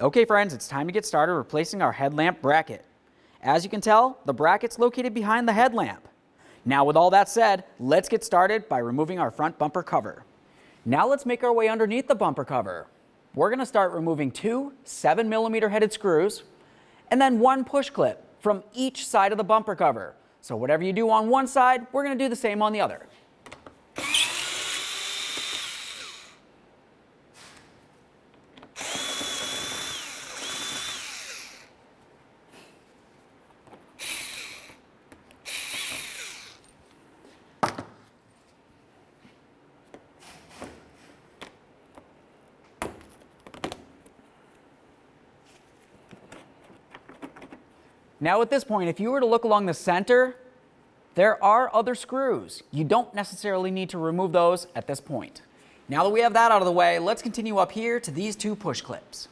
Okay friends, it's time to get started replacing our headlamp bracket. As you can tell, the bracket's located behind the headlamp. Now with all that said, let's get started by removing our front bumper cover. Now let's make our way underneath the bumper cover. We're going to start removing two 7mm headed screws and then one push clip from each side of the bumper cover. So whatever you do on one side, we're going to do the same on the other. Now at this point, if you were to look along the center, there are other screws. You don't necessarily need to remove those at this point. Now that we have that out of the way, let's continue up here to these two push clips.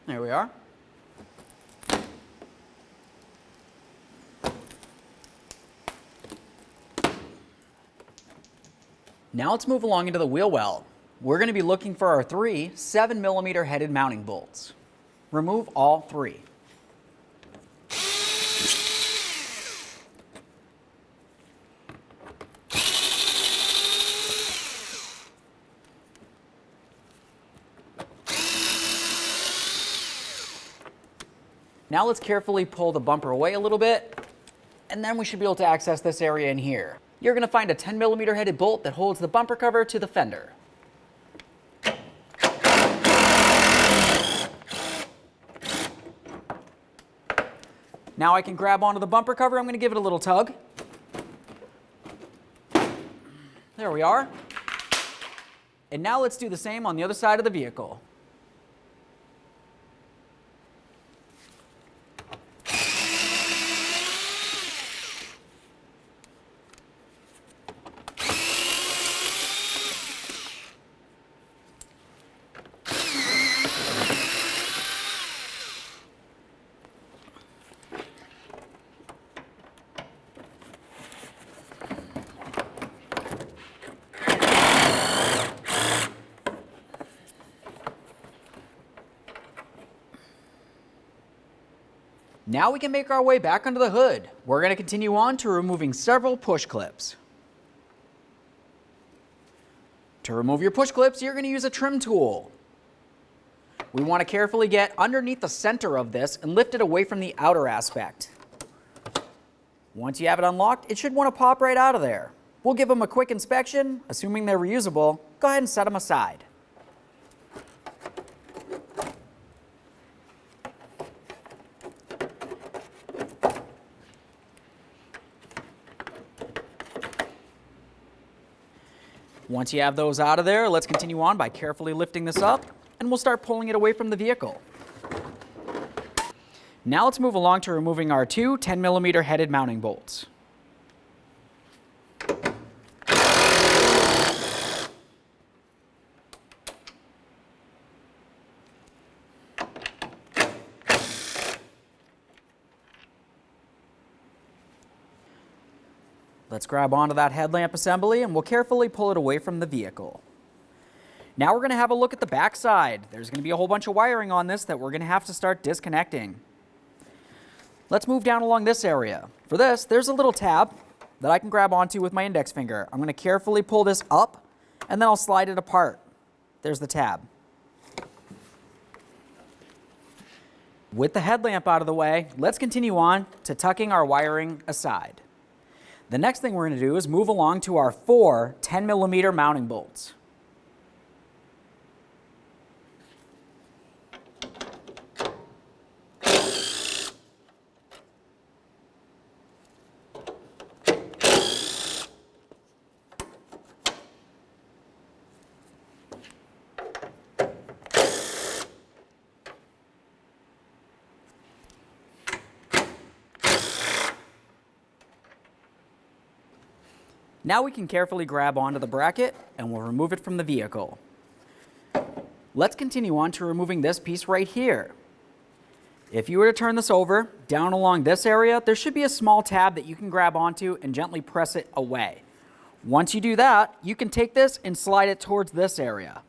There we are. Now let's move along into the wheel well. We're going to be looking for our three 7mm headed mounting bolts. Remove all three. Now let's carefully pull the bumper away a little bit, and then we should be able to access this area in here. You're going to find a 10mm headed bolt that holds the bumper cover to the fender. Now I can grab onto the bumper cover. I'm going to give it a little tug. There we are. And now let's do the same on the other side of the vehicle. Now we can make our way back under the hood. We're going to continue on to removing several push clips. To remove your push clips, you're going to use a trim tool. We want to carefully get underneath the center of this and lift it away from the outer aspect. Once you have it unlocked, it should want to pop right out of there. We'll give them a quick inspection. Assuming they're reusable, go ahead and set them aside. Once you have those out of there, let's continue on by carefully lifting this up, and we'll start pulling it away from the vehicle. Now let's move along to removing our two 10mm headed mounting bolts. Let's grab onto that headlamp assembly and we'll carefully pull it away from the vehicle. Now we're going to have a look at the back side. There's going to be a whole bunch of wiring on this that we're going to have to start disconnecting. Let's move down along this area. For this, there's a little tab that I can grab onto with my index finger. I'm going to carefully pull this up and then I'll slide it apart. There's the tab. With the headlamp out of the way, let's continue on to tucking our wiring aside. The next thing we're going to do is move along to our four 10mm mounting bolts. Now we can carefully grab onto the bracket and we'll remove it from the vehicle. Let's continue on to removing this piece right here. If you were to turn this over, down along this area, there should be a small tab that you can grab onto and gently press it away. Once you do that, you can take this and slide it towards this area.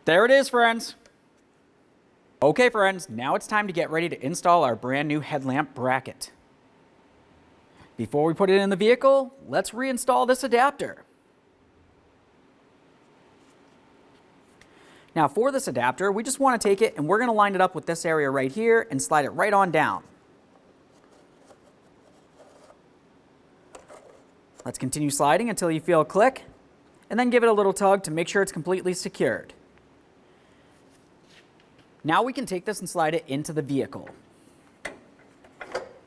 There it is, friends. Okay, friends, now it's time to get ready to install our brand new headlamp bracket. Before we put it in the vehicle, let's reinstall this adapter. Now for this adapter, we just want to take it and we're going to line it up with this area right here and slide it right on down. Let's continue sliding until you feel a click, and then give it a little tug to make sure it's completely secured. Now we can take this and slide it into the vehicle.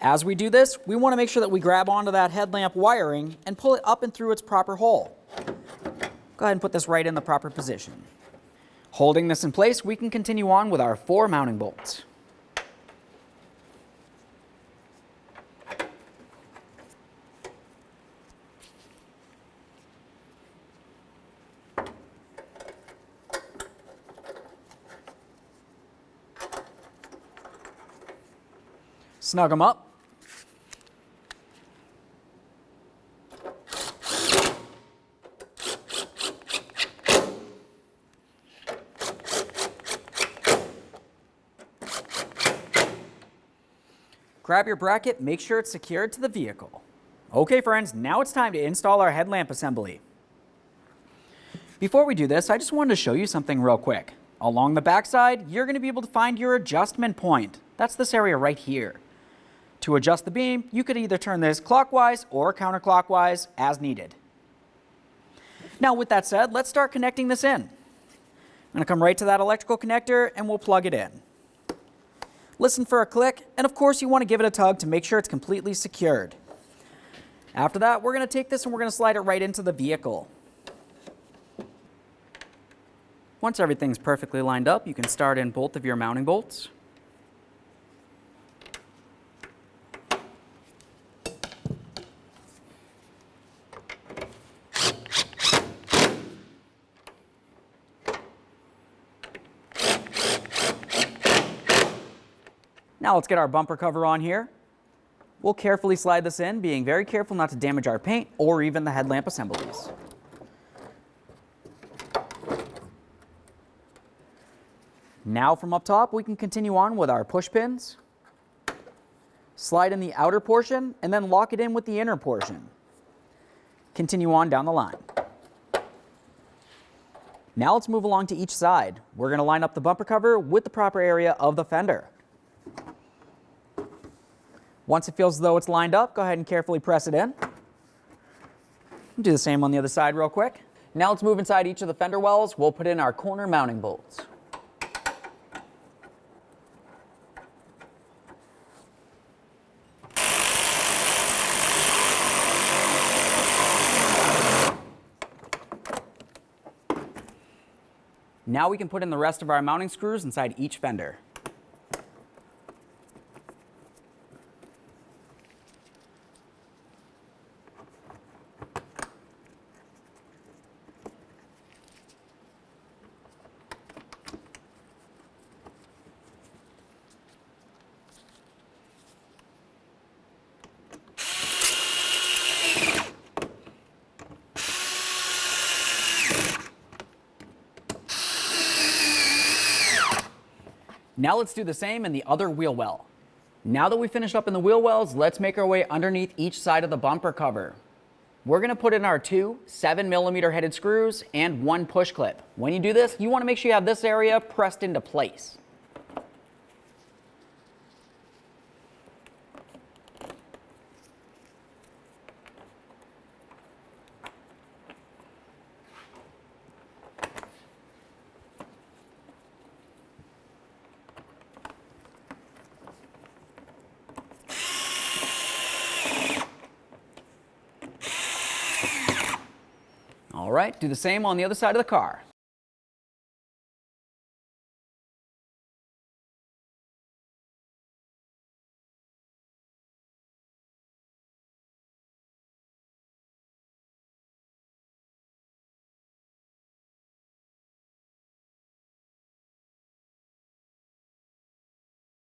As we do this, we want to make sure that we grab onto that headlamp wiring and pull it up and through its proper hole. Go ahead and put this right in the proper position. Holding this in place, we can continue on with our 4 mounting bolts. Snug them up. Grab your bracket, make sure it's secured to the vehicle. Okay friends, now it's time to install our headlamp assembly. Before we do this, I just wanted to show you something real quick. Along the back side, you're going to be able to find your adjustment point. That's this area right here. To adjust the beam, you could either turn this clockwise or counterclockwise as needed. Now with that said, let's start connecting this in. I'm going to come right to that electrical connector and we'll plug it in. Listen for a click, and of course you want to give it a tug to make sure it's completely secured. After that, we're going to take this and we're going to slide it right into the vehicle. Once everything's perfectly lined up, you can start in both of your mounting bolts. Now let's get our bumper cover on here. We'll carefully slide this in, being very careful not to damage our paint or even the headlamp assemblies. Now from up top, we can continue on with our push pins. Slide in the outer portion and then lock it in with the inner portion. Continue on down the line. Now let's move along to each side. We're going to line up the bumper cover with the proper area of the fender. Once it feels as though it's lined up, go ahead and carefully press it in. Do the same on the other side real quick. Now let's move inside each of the fender wells. We'll put in our corner mounting bolts. Now we can put in the rest of our mounting screws inside each fender. Now let's do the same in the other wheel well. Now that we finished up in the wheel wells, let's make our way underneath each side of the bumper cover. We're going to put in our 2 7mm headed screws and 1 push clip. When you do this, you want to make sure you have this area pressed into place. All right, do the same on the other side of the car.